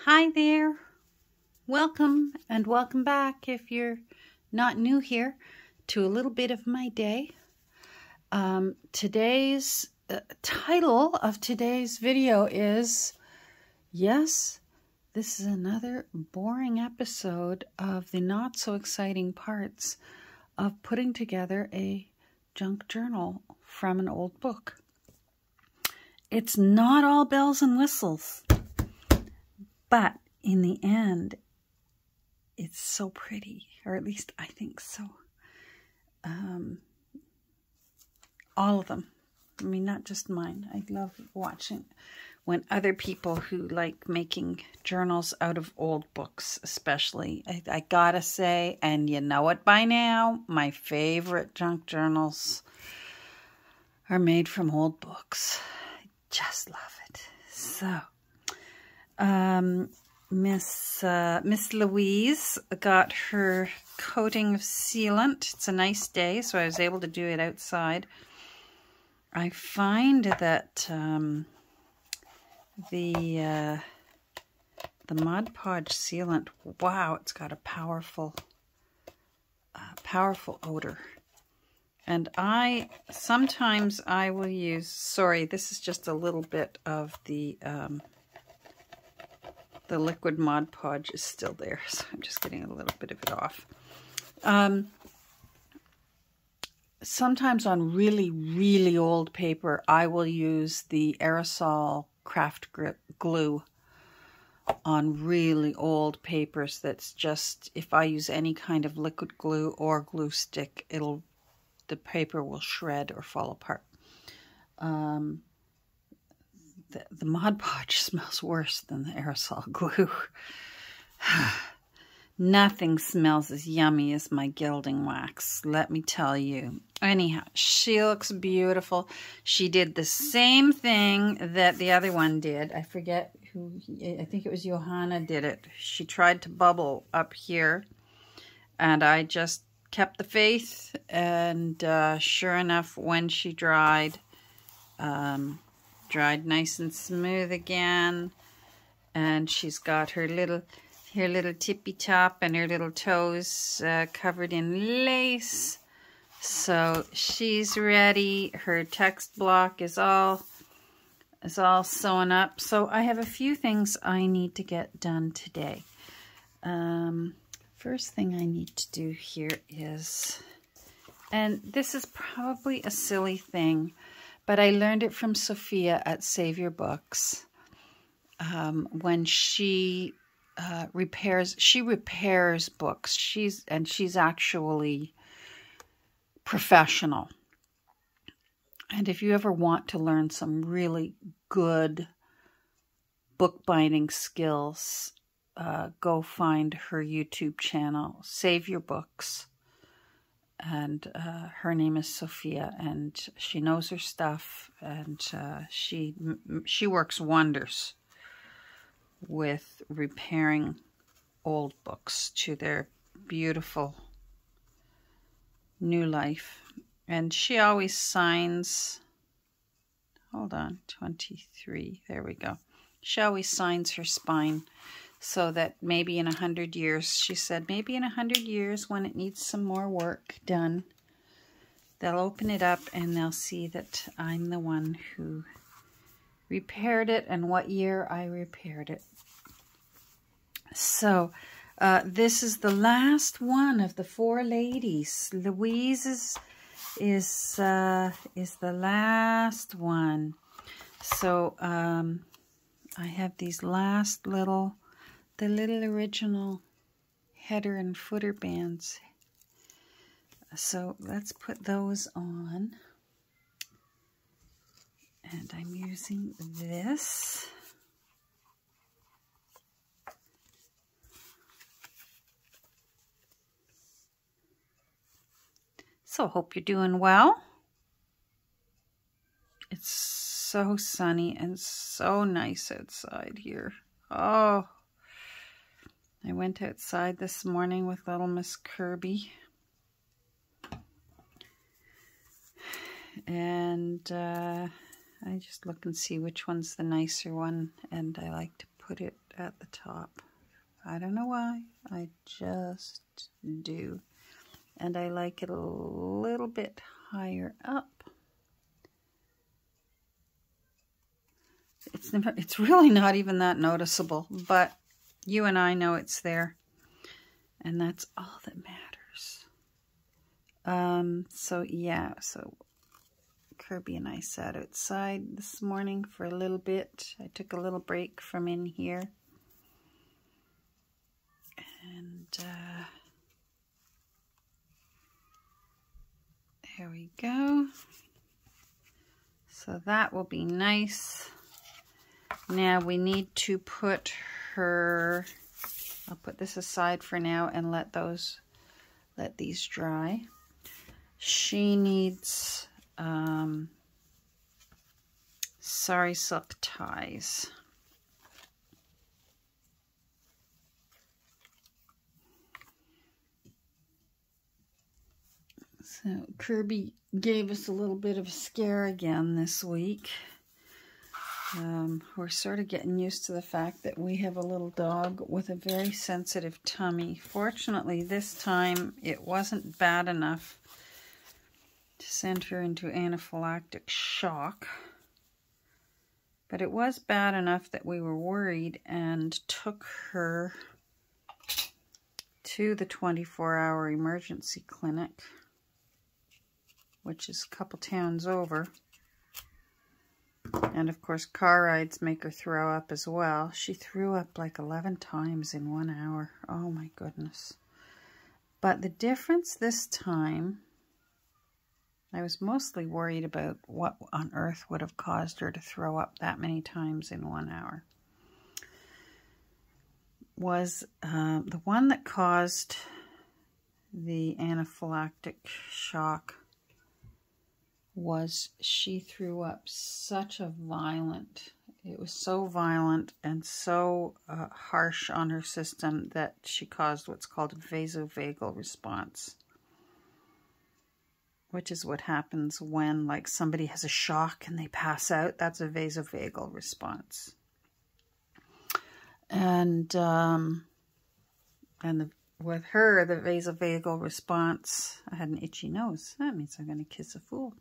Hi there. Welcome and welcome back if you're not new here to a little bit of my day. Today's title of today's video is, yes, this is another boring episode of the not so exciting parts of putting together a junk journal from an old book. It's not all bells and whistles. But in the end, it's so pretty, or at least I think so. All of them. I mean, not just mine. I love watching when other people who like making journals out of old books, especially. I gotta say, and you know it by now, my favorite junk journals are made from old books. I just love it. So... Miss Louise got her coating of sealant. It's a nice day, so I was able to do it outside. I find that the Mod Podge sealant, wow, it's got a powerful odor. And sometimes I will use, sorry, this is just a little bit of the liquid Mod Podge is still there, so I'm just getting a little bit of it off. Sometimes on really, really old paper, I will use the aerosol craft grip glue on really old papers. That's just, if I use any kind of liquid glue or glue stick, the paper will shred or fall apart. The Mod Podge smells worse than the aerosol glue. Nothing smells as yummy as my gilding wax, let me tell you. Anyhow, she looks beautiful. She did the same thing that the other one did. I forget who, I think it was Johanna did it. She tried to bubble up here, and I just kept the faith, and sure enough, when she dried nice and smooth again, and she's got her little tippy top and her little toes covered in lace, so she's ready. Her text block is all sewn up, so I have a few things I need to get done today. First thing I need to do here is, and this is probably a silly thing, but I learned it from Sophia at Save Your Books. When she repairs books. She's actually professional. And if you ever want to learn some really good bookbinding skills, go find her YouTube channel, Save Your Books. And her name is Sophia, and she knows her stuff, and she works wonders with repairing old books to their beautiful new life. And she always signs, hold on, 23, there we go. She always signs her spine, so that maybe in 100 years, she said, maybe in 100 years when it needs some more work done, they'll open it up and they'll see that I'm the one who repaired it and what year I repaired it. So this is the last one of the four ladies. Louise is the last one. So I have these last the little original header and footer bands. So let's put those on. And I'm using this. So hope you're doing well. It's so sunny and so nice outside here. Oh, I went outside this morning with little Miss Kirby. And I just look and see which one's the nicer one, and I like to put it at the top. I don't know why. I just do. And I like it a little bit higher up. It's really not even that noticeable, but you and I know it's there. And that's all that matters. So yeah, so Kirby and I sat outside this morning for a little bit. I took a little break from in here. And there we go. So that will be nice. Now we need to put her, I'll put this aside for now and let these dry. She needs sari silk ties. So Kirby gave us a little bit of a scare again this week. We're sort of getting used to the fact that we have a little dog with a very sensitive tummy. Fortunately, this time it wasn't bad enough to send her into anaphylactic shock. But it was bad enough that we were worried and took her to the 24-hour emergency clinic, which is a couple towns over. And of course, car rides make her throw up as well. She threw up like 11 times in 1 hour. Oh my goodness. But the difference this time, I was mostly worried about what on earth would have caused her to throw up that many times in 1 hour. Was the one that caused the anaphylactic shock was she threw up such a violent, it was so violent and so harsh on her system that she caused what's called a vasovagal response, which is what happens when like somebody has a shock and they pass out. That's a vasovagal response. And with her, the vasovagal response, I had an itchy nose. That means I'm going to kiss a fool.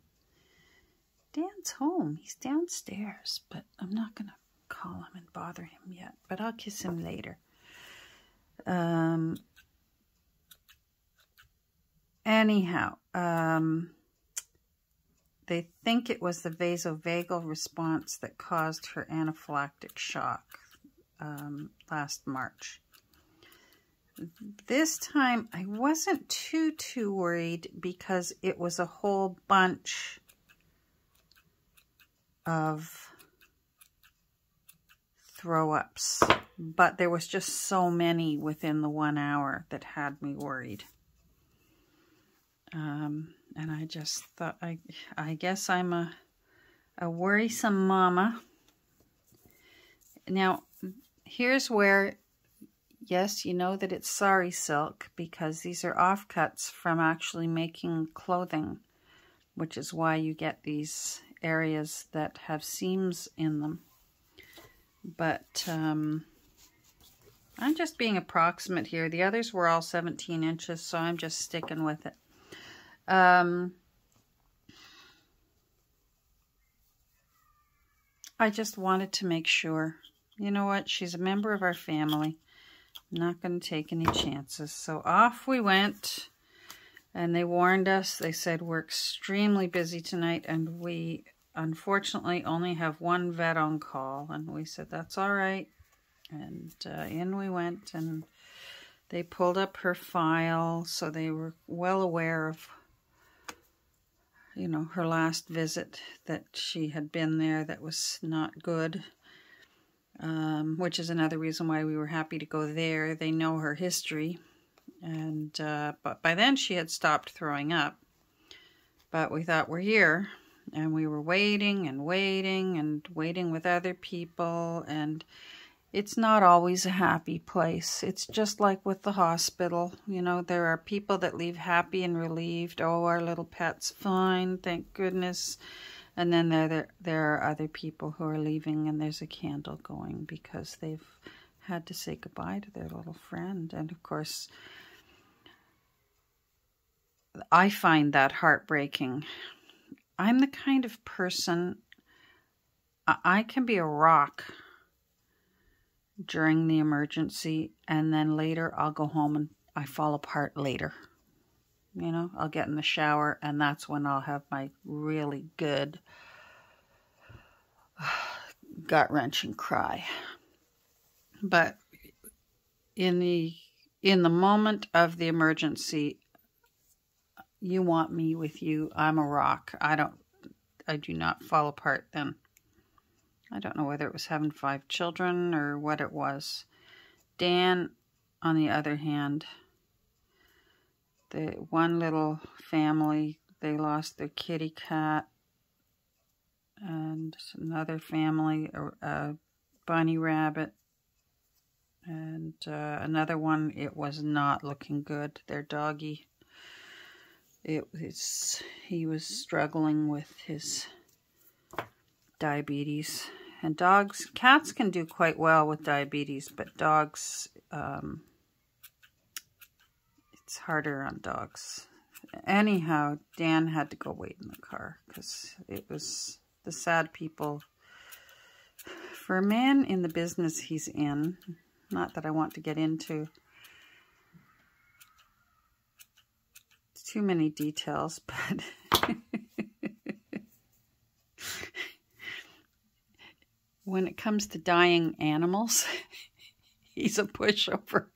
Dan's home. He's downstairs, but I'm not going to call him and bother him yet, but I'll kiss him later. Anyhow, they think it was the vasovagal response that caused her anaphylactic shock last March. This time, I wasn't too worried because it was a whole bunch of throw-ups, but there was just so many within the 1 hour that had me worried. And I just thought, I guess I'm a worrisome mama. Now, here's where, yes, you know that it's sari silk because these are offcuts from actually making clothing, which is why you get these areas that have seams in them. But I'm just being approximate here. The others were all 17 inches, so I'm just sticking with it. I just wanted to make sure. You know what? She's a member of our family. I'm not going to take any chances. So off we went. And they warned us. They said we're extremely busy tonight. And we unfortunately only have one vet on call. And we said, that's all right. And in we went. And they pulled up her file. So they were well aware of, you know, her last visit, that she had been there that was not good, which is another reason why we were happy to go there. They know her history, and but by then she had stopped throwing up. But we thought, we're here, and we were waiting and waiting and waiting with other people, and it's not always a happy place. It's just like with the hospital. You know, there are people that leave happy and relieved. Oh, our little pet's fine, thank goodness. And then there are other people who are leaving, and there's a candle going because they've had to say goodbye to their little friend. And of course, I find that heartbreaking. I'm the kind of person, I can be a rock during the emergency, and then later I'll go home and I fall apart later. You know, I'll get in the shower, and that's when I'll have my really good gut-wrenching cry. But in the moment of the emergency, you want me with you. I'm a rock. I do not fall apart then. I don't know whether it was having 5 children or what it was. Dan, on the other hand, the one little family, they lost their kitty cat, and another family, a bunny rabbit, and another one, it was not looking good, their doggy. He was struggling with his diabetes. And cats can do quite well with diabetes, but dogs, it's harder on dogs. Anyhow, Dan had to go wait in the car because it was the sad people. For a man in the business he's in, not that I want to get into too many details, but when it comes to dying animals, he's a pushover.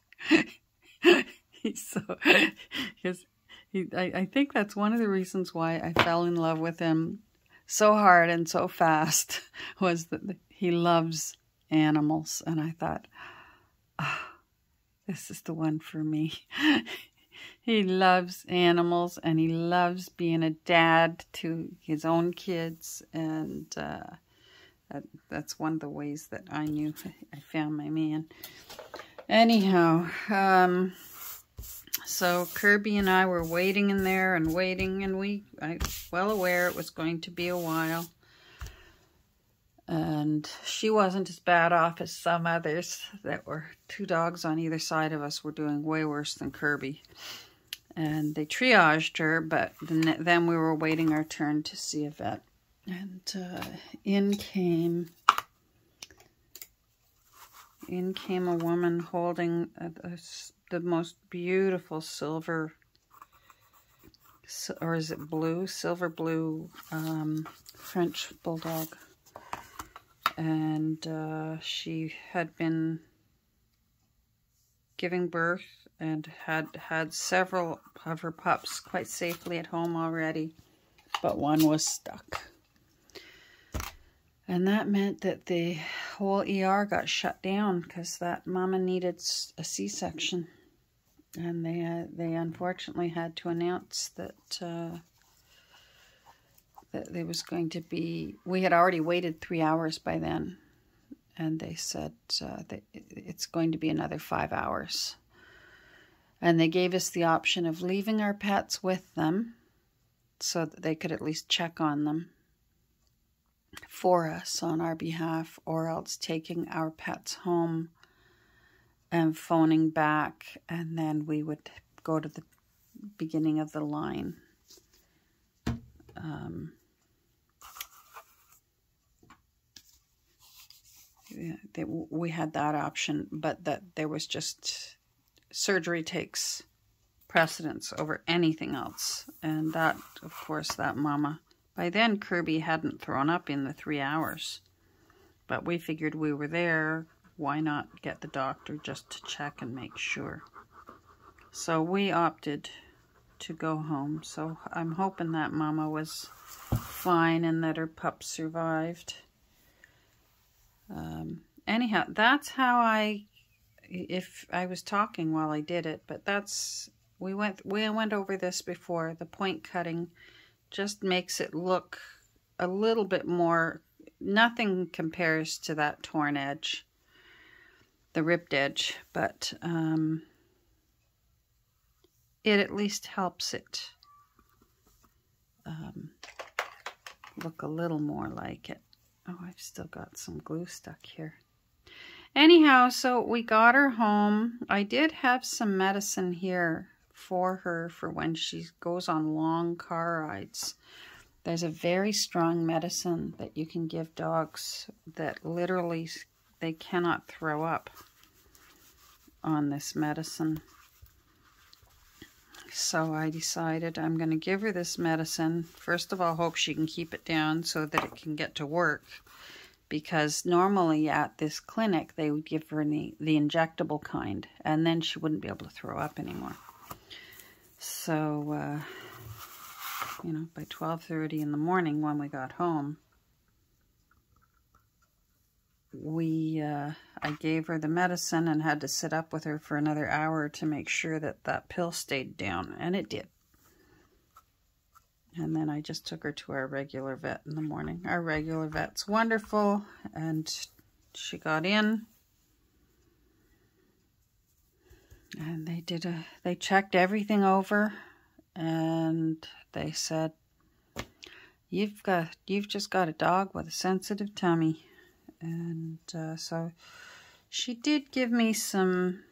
I think that's one of the reasons why I fell in love with him so hard and so fast, was that he loves animals. And I thought, this is the one for me. He loves animals, and he loves being a dad to his own kids. And that's one of the ways that I knew I found my man. Anyhow, so Kirby and I were waiting in there and waiting, and I was well aware it was going to be a while. And she wasn't as bad off as some others that were 2 dogs on either side of us were doing way worse than Kirby. And they triaged her, but then we were waiting our turn to see a vet. And in came a woman holding the most beautiful silver, or is it blue? Silver blue French bulldog. And she had been giving birth and had several of her pups quite safely at home already, but one was stuck. And that meant that the whole ER got shut down because that mama needed a C-section. And they unfortunately had to announce that there was going to be, we had already waited 3 hours by then, and they said that it's going to be another 5 hours. And they gave us the option of leaving our pets with them so that they could at least check on them for us on our behalf, or else taking our pets home and phoning back, and then we would go to the beginning of the line. We had that option, but that there was just, surgery takes precedence over anything else. And that, of course, that mama, by then Kirby hadn't thrown up in the 3 hours, but we figured we were there, why not get the doctor just to check and make sure. So we opted to go home. So I'm hoping that mama was fine and that her pup survived. Anyhow, that's how if I was talking while I did it, but we went over this before. The point cutting just makes it look a little bit more, nothing compares to that torn edge, the ripped edge, but it at least helps it look a little more like it. Oh, I've still got some glue stuck here. Anyhow, so we got her home. I did have some medicine here for her for when she goes on long car rides. There's a very strong medicine that you can give dogs that literally they cannot throw up on this medicine. So I decided I'm going to give her this medicine. First of all, hope she can keep it down so that it can get to work. Because normally at this clinic, they would give her the injectable kind, and then she wouldn't be able to throw up anymore. So, you know, by 12:30 in the morning when we got home, I gave her the medicine and had to sit up with her for another hour to make sure that that pill stayed down, and it did. And then I just took her to our regular vet in the morning. Our regular vet's wonderful, and she got in. And they checked everything over, and they said, you've just got a dog with a sensitive tummy. And so she did give me some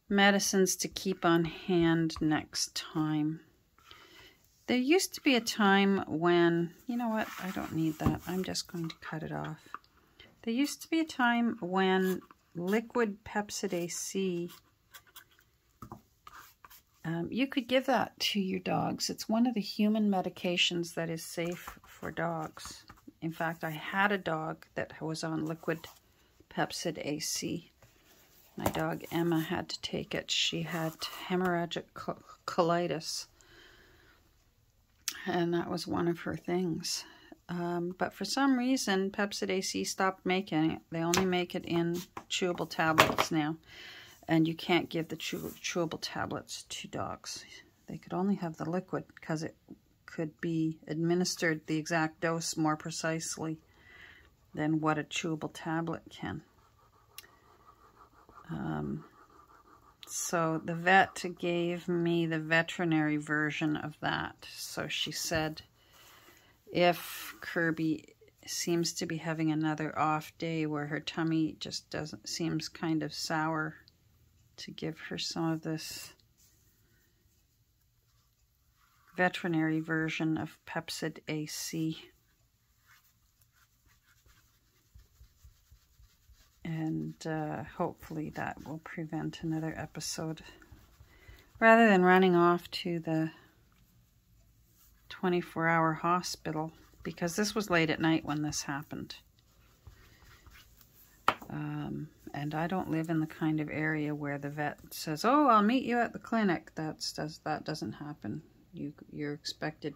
medicines to keep on hand next time. There used to be a time when, you know what, I don't need that. I'm just going to cut it off. There used to be a time when liquid Pepsid AC, you could give that to your dogs. It's one of the human medications that is safe for dogs. In fact, I had a dog that was on liquid Pepsid AC. My dog Emma had to take it. She had hemorrhagic colitis. And that was one of her things. But for some reason, Pepsid AC stopped making it. They only make it in chewable tablets now. And you can't give the chewable tablets to dogs. They could only have the liquid because it could be administered the exact dose more precisely than what a chewable tablet can. So the vet gave me the veterinary version of that. So she said, if Kirby seems to be having another off day where her tummy just seems kind of sour, to give her some of this veterinary version of Pepsid AC. And hopefully that will prevent another episode. Rather than running off to the 24-hour hospital, because this was late at night when this happened. And I don't live in the kind of area where the vet says, oh, I'll meet you at the clinic. That doesn't happen. You're expected,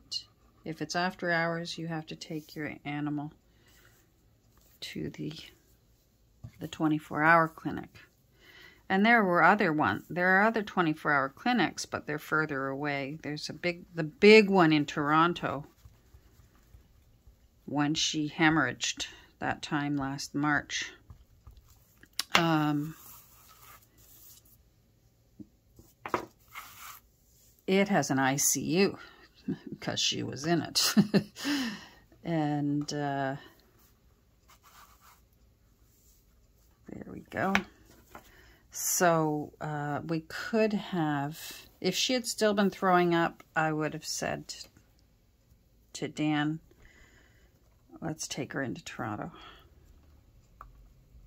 if it's after hours, you have to take your animal to the 24-hour clinic. And there are other 24-hour clinics, but they're further away. There's the big one in Toronto when she hemorrhaged that time last March. It has an ICU because she was in it. And there we go. So we could have, if she had still been throwing up, I would have said to Dan, let's take her into Toronto.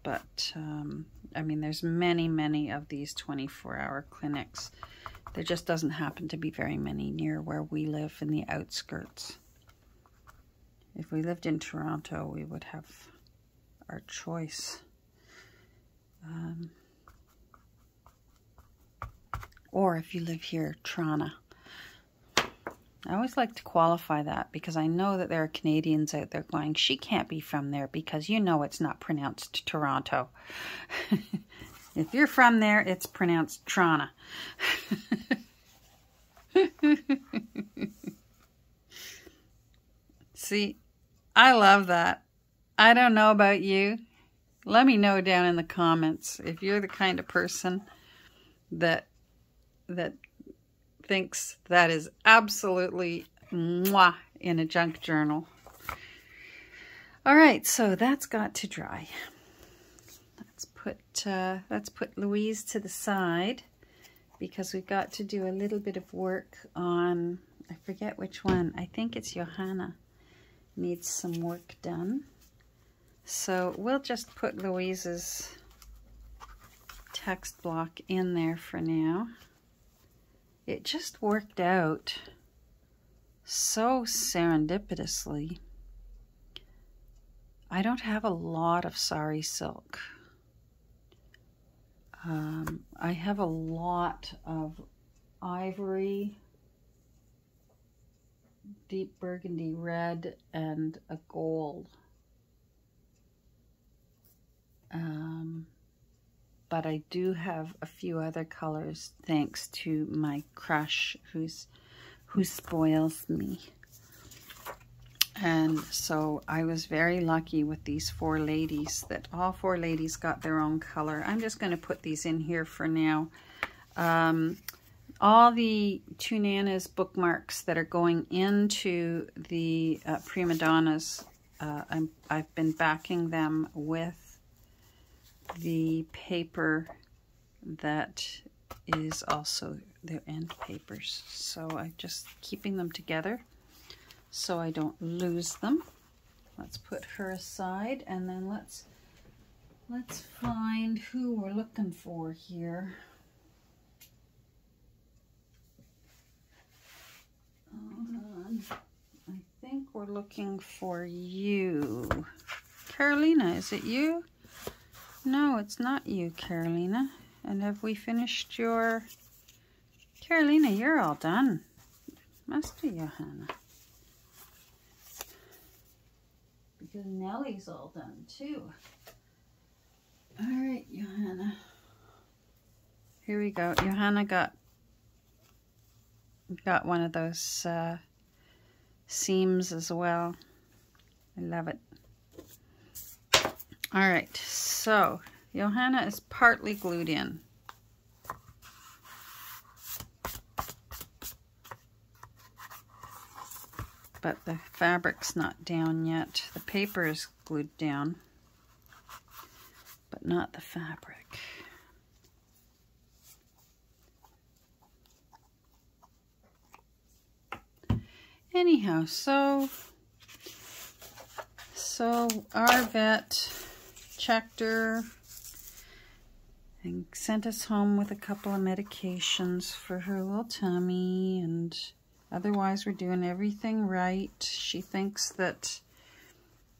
But, I mean, there's many of these 24-hour clinics. There just doesn't happen to be very many near where we live in the outskirts. If we lived in Toronto, we would have our choice. Or if you live here, Toronto. I always like to qualify that because I know that there are Canadians out there going, she can't be from there because you know it's not pronounced Toronto. If you're from there, it's pronounced Toronto. See, I love that. I don't know about you. Let me know down in the comments if you're the kind of person that thinks that is absolutely mwah, in a junk journal. All right, so that's got to dry. Let's put Louise to the side because we've got to do a little bit of work on, I forget which one. I think it's Johanna needs some work done. So we'll just put Louise's text block in there for now. It just worked out so serendipitously. I don't have a lot of sari silk. I have a lot of ivory, deep burgundy red, and a gold. But I do have a few other colors thanks to my crush who spoils me. And so I was very lucky with these 4 ladies that all 4 ladies got their own color. I'm just going to put these in here for now. All the Two Nanas bookmarks that are going into the Prima Donnas, I've been backing them with the paper that is also their end papers. So I'm just keeping them together so I don't lose them. Let's put her aside, and then let's find who we're looking for here. Hold on. I think we're looking for you. Carolina, is it you? No, it's not you, Carolina. And have we finished your... Carolina, you're all done. Must be Johanna. Because Nellie's all done too. All right, Johanna. Here we go. Johanna got one of those seams as well. I love it. All right, so Johanna is partly glued in. But the fabric's not down yet. The paper is glued down, but not the fabric. Anyhow, so our vet checked her and sent us home with a couple of medications for her little tummy, and otherwise we're doing everything right. She thinks that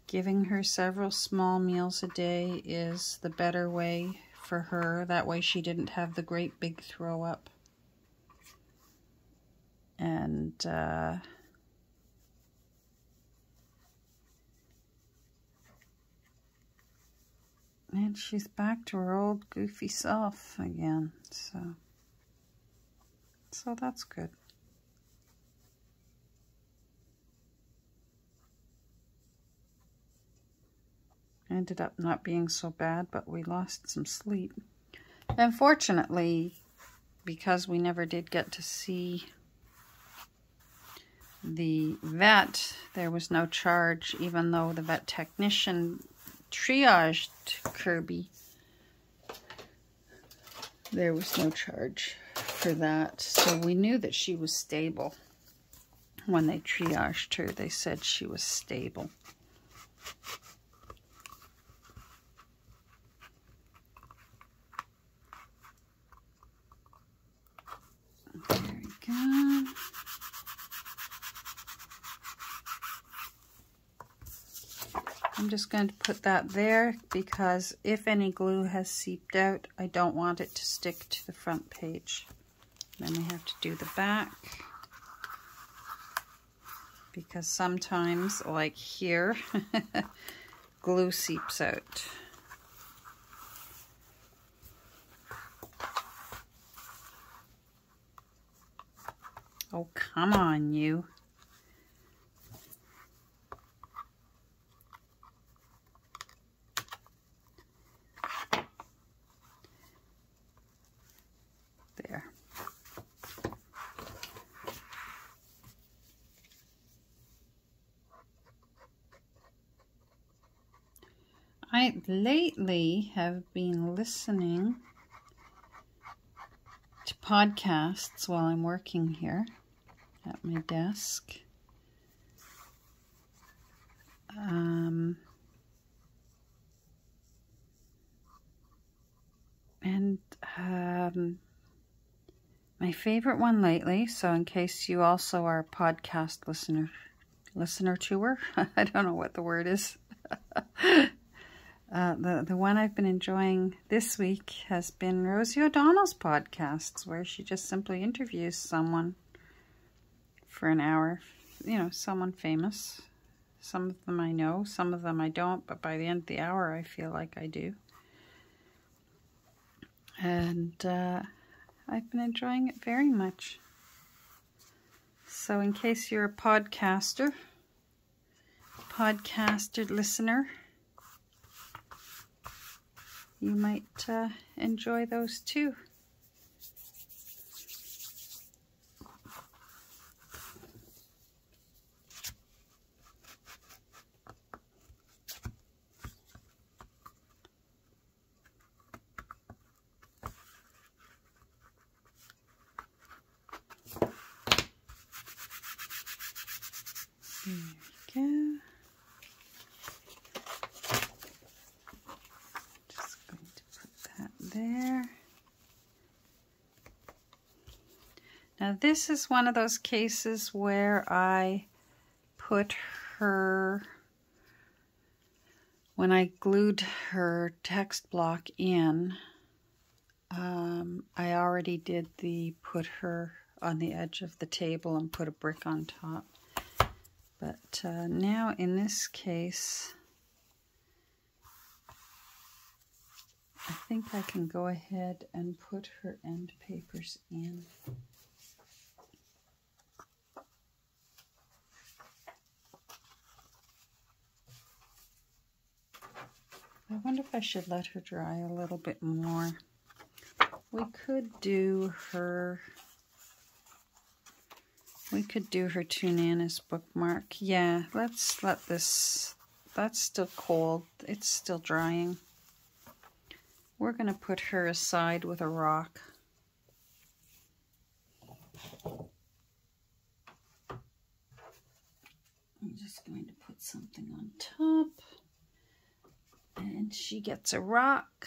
giving her several small meals a day is the better way for her. That way she didn't have the great big throw up. And she's back to her old goofy self again, so that's good. Ended up not being so bad, but we lost some sleep. Unfortunately, because we never did get to see the vet, there was no charge, even though the vet technician triaged Kirby. There was no charge for that. So we knew that she was stable. When they triaged her, they said she was stable. There we go. I'm just going to put that there because if any glue has seeped out, I don't want it to stick to the front page. Then we have to do the back because sometimes, like here, glue seeps out. Oh, come on, you. There. I lately have been listening to podcasts while I'm working here at my desk. My favorite one lately, so in case you also are a podcast listener to her, I don't know what the word is. The one I've been enjoying this week has been Rosie O'Donnell's podcasts, where she just simply interviews someone for an hour. You know, someone famous. Some of them I know, some of them I don't, but by the end of the hour I feel like I do. And I've been enjoying it very much. So in case you're a podcaster listener, you might enjoy those too. There we go. Just going to put that there. Now this is one of those cases where I put her, when I glued her text block in, I already did put her on the edge of the table and put a brick on top. But now in this case, I think I can go ahead and put her end papers in. I wonder if I should let her dry a little bit more. We could do her Two Nanas bookmark. Yeah, let's let this, that's still cold. It's still drying. We're going to put her aside with a rock. I'm just going to put something on top. And she gets a rock.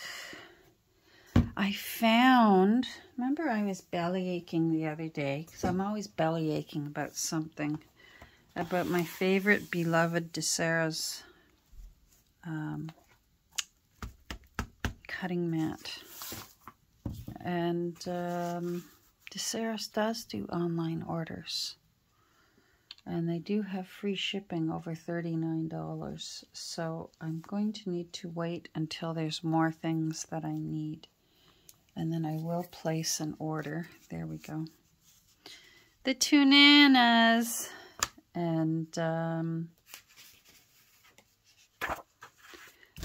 I found, remember I was belly aching the other day, because I'm always belly aching about something, about my favorite beloved DeSera's cutting mat. And DeSera's does do online orders. And they do have free shipping over $39. So I'm going to need to wait until there's more things that I need. And then I will place an order. There we go. The Two Nanas. And then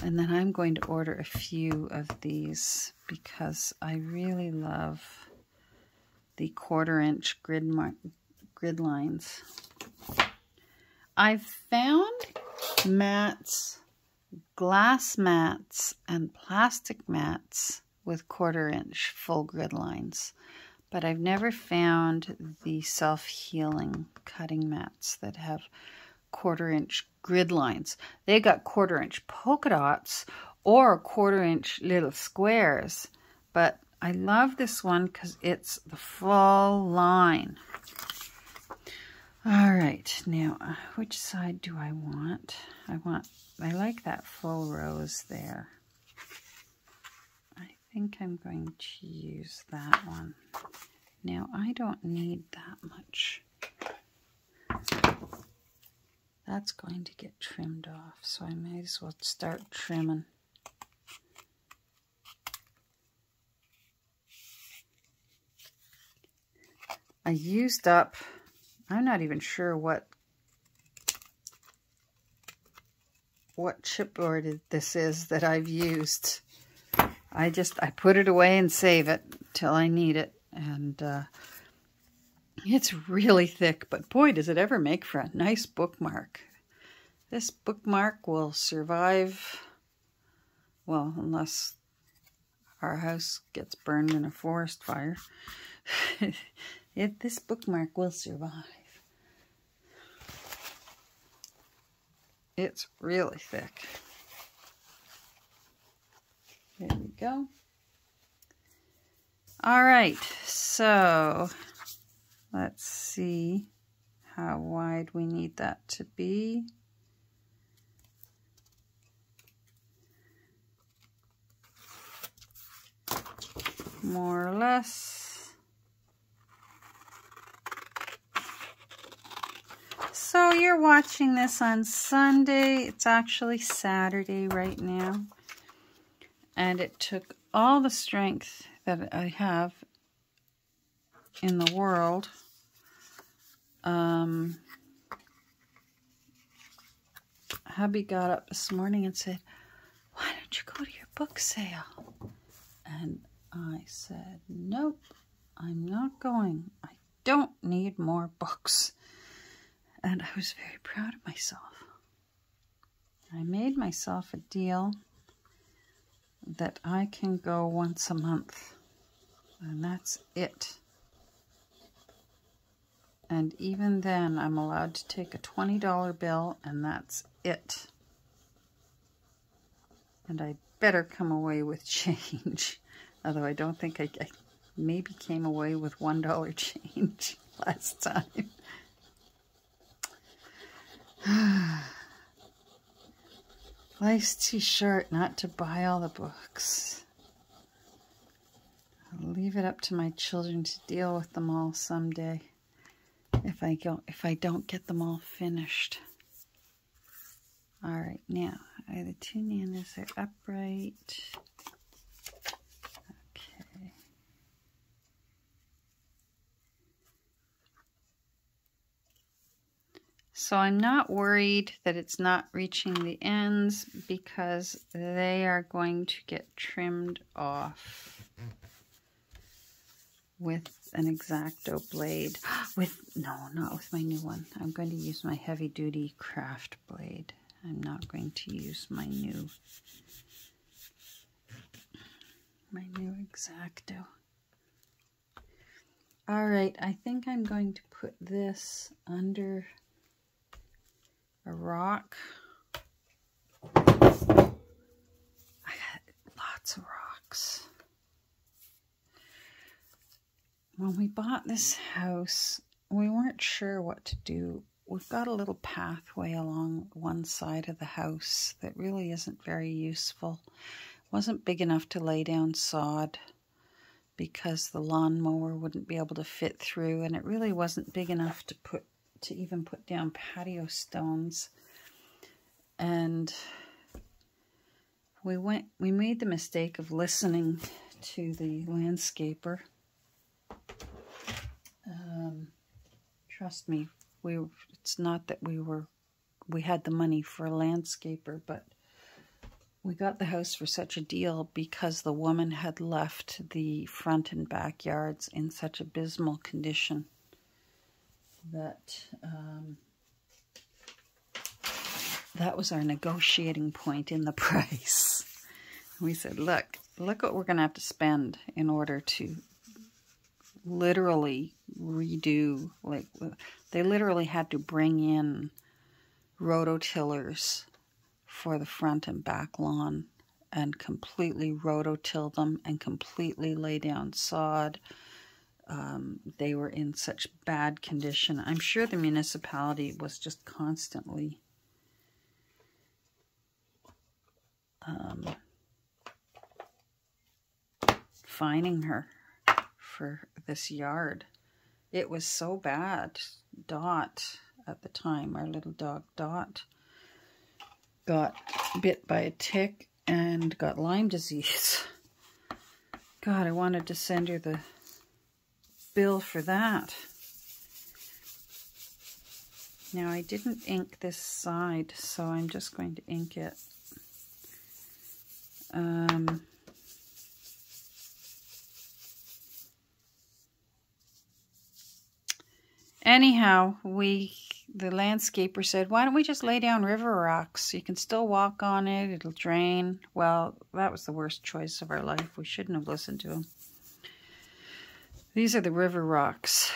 I'm going to order a few of these because I really love the 1/4-inch grid lines. I've found mats, glass mats, and plastic mats with 1/4-inch full grid lines, but I've never found the self-healing cutting mats that have 1/4-inch grid lines. They got 1/4-inch polka dots or 1/4-inch little squares, but I love this one because it's the full line. All right, now which side do I want? I like that full rose there. I think I'm going to use that one. Now I don't need that much. That's going to get trimmed off, so I might as well start trimming. I used up, I'm not even sure what chipboard this is that I've used. I put it away and save it till I need it. And it's really thick, but boy, does it ever make for a nice bookmark. This bookmark will survive Well, unless our house gets burned in a forest fire. This bookmark will survive. It's really thick. There we go. All right, so let's see how wide we need that to be. More or less. So you're watching this on Sunday. It's actually Saturday right now. And it took all the strength that I have in the world. Hubby got up this morning and said, "Why don't you go to your book sale?" And I said, "Nope, I'm not going. I don't need more books." And I was very proud of myself. I made myself a deal that I can go once a month, and that's it. And even then, I'm allowed to take a $20 bill, and that's it. And I better come away with change. Although I don't think I maybe came away with $1 change last time. Life's too short not to buy all the books. I'll leave it up to my children to deal with them all someday. If I don't get them all finished. All right, now the two nanas are upright. Okay. So I'm not worried that it's not reaching the ends because they are going to get trimmed off with an X-Acto blade. Not with my new one. I'm going to use my heavy-duty craft blade. I'm not going to use my new X-Acto. All right, I think I'm going to put this under a rock. I got lots of rocks. When we bought this house, we weren't sure what to do. We've got a little pathway along one side of the house that really isn't very useful. It wasn't big enough to lay down sod because the lawnmower wouldn't be able to fit through, and it really wasn't big enough to even put down patio stones. And we made the mistake of listening to the landscaper. Trust me, it's not that we had the money for a landscaper, but we got the house for such a deal because the woman had left the front and backyards in such abysmal condition that that was our negotiating point in the price. We said, look what we're going to have to spend in order to literally redo, like they literally had to bring in rototillers for the front and back lawn and completely rototill them and completely lay down sod. They were in such bad condition. I'm sure the municipality was just constantly fining her for this yard. It was so bad. Dot, at the time, our little dog Dot, got bit by a tick and got Lyme disease. God, I wanted to send her the bill for that. Now, I didn't ink this side, so I'm just going to ink it. Anyhow, we the landscaper said, why don't we just lay down river rocks? You can still walk on it. It'll drain. Well, that was the worst choice of our life. We shouldn't have listened to him. These are the river rocks.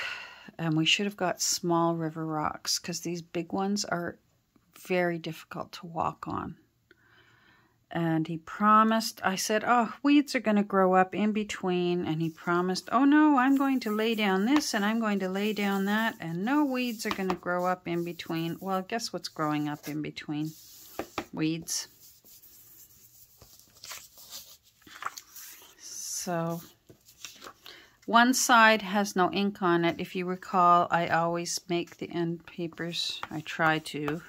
And we should have got small river rocks because these big ones are very difficult to walk on. And he promised, I said, oh, weeds are going to grow up in between. And he promised, oh no, I'm going to lay down this and I'm going to lay down that. And no weeds are going to grow up in between. Well, guess what's growing up in between? Weeds. So one side has no ink on it. If you recall, I always make the end papers, I try to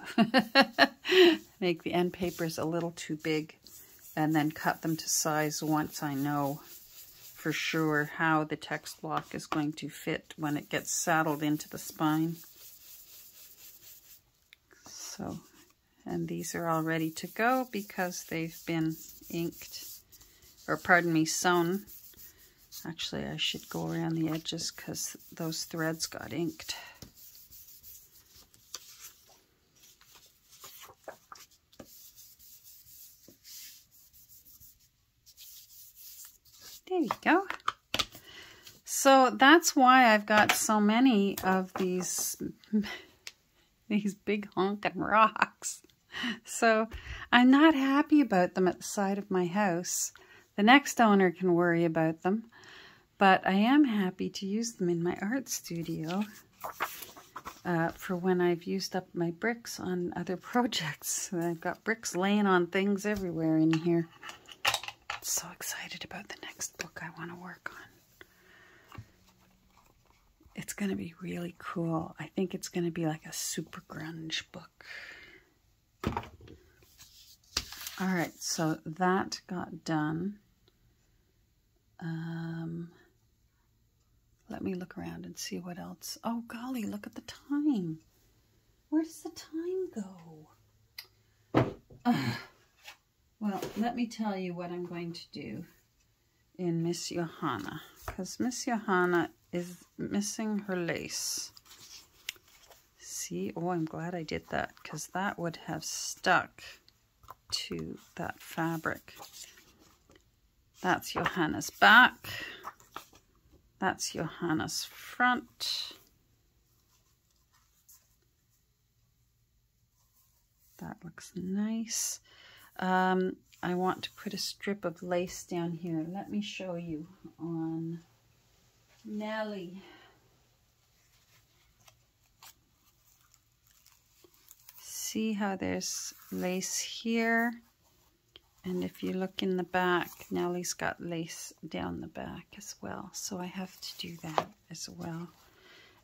make the end papers a little too big and then cut them to size once I know for sure how the text block is going to fit when it gets saddled into the spine. So, and these are all ready to go because they've been inked, or pardon me, sewn. Actually, I should go around the edges because those threads got inked. There you go. So that's why I've got so many of these big honking rocks. So I'm not happy about them at the side of my house. The next owner can worry about them. But I am happy to use them in my art studio for when I've used up my bricks on other projects. I've got bricks laying on things everywhere in here. So excited about the next book I want to work on. It's going to be really cool. I think it's going to be like a super grunge book. All right, so that got done. Let me look around and see what else. Oh, golly, look at the time. Where does the time go? Well, let me tell you what I'm going to do in Miss Johanna. Because Miss Johanna is missing her lace. See? Oh, I'm glad I did that. Because that would have stuck to that fabric. That's Johanna's back. That's Johanna's front. That looks nice. I want to put a strip of lace down here. Let me show you on Nellie. See how there's lace here? And if you look in the back, Nellie's got lace down the back as well. So I have to do that as well.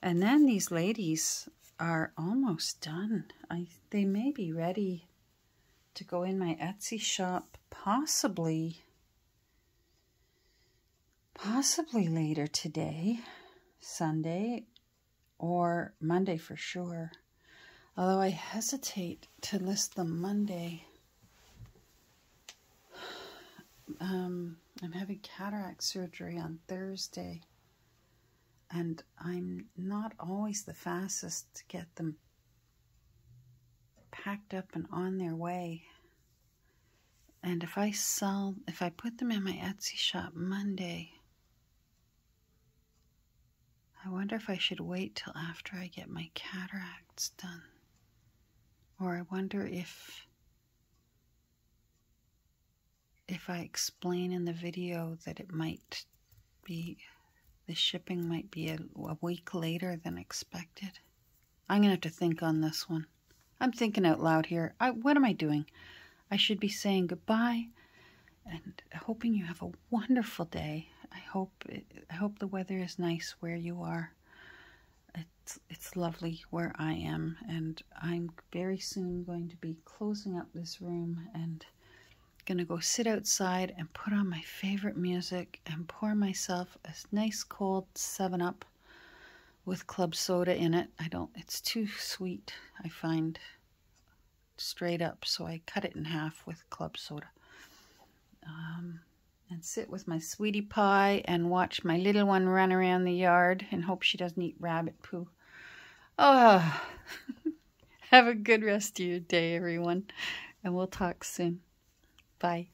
And then these ladies are almost done. They may be ready to go in my Etsy shop, possibly later today, Sunday, or Monday for sure. Although I hesitate to list them Monday. I'm having cataract surgery on Thursday, and I'm not always the fastest to get them packed up and on their way. And if I put them in my Etsy shop Monday, I wonder if I should wait till after I get my cataracts done. Or I wonder if I explain in the video that it might be, the shipping might be a week later than expected. I'm going to have to think on this one. I'm thinking out loud here. What am I doing? I should be saying goodbye and hoping you have a wonderful day. I hope the weather is nice where you are. It's lovely where I am, and I'm very soon going to be closing up this room and gonna go sit outside and put on my favorite music and pour myself a nice cold 7-Up with club soda in it. It's too sweet, I find, straight up, so I cut it in half with club soda. And sit with my sweetie pie and watch my little one run around the yard and hope she doesn't eat rabbit poo. Oh, Have a good rest of your day, everyone, and we'll talk soon. Bye.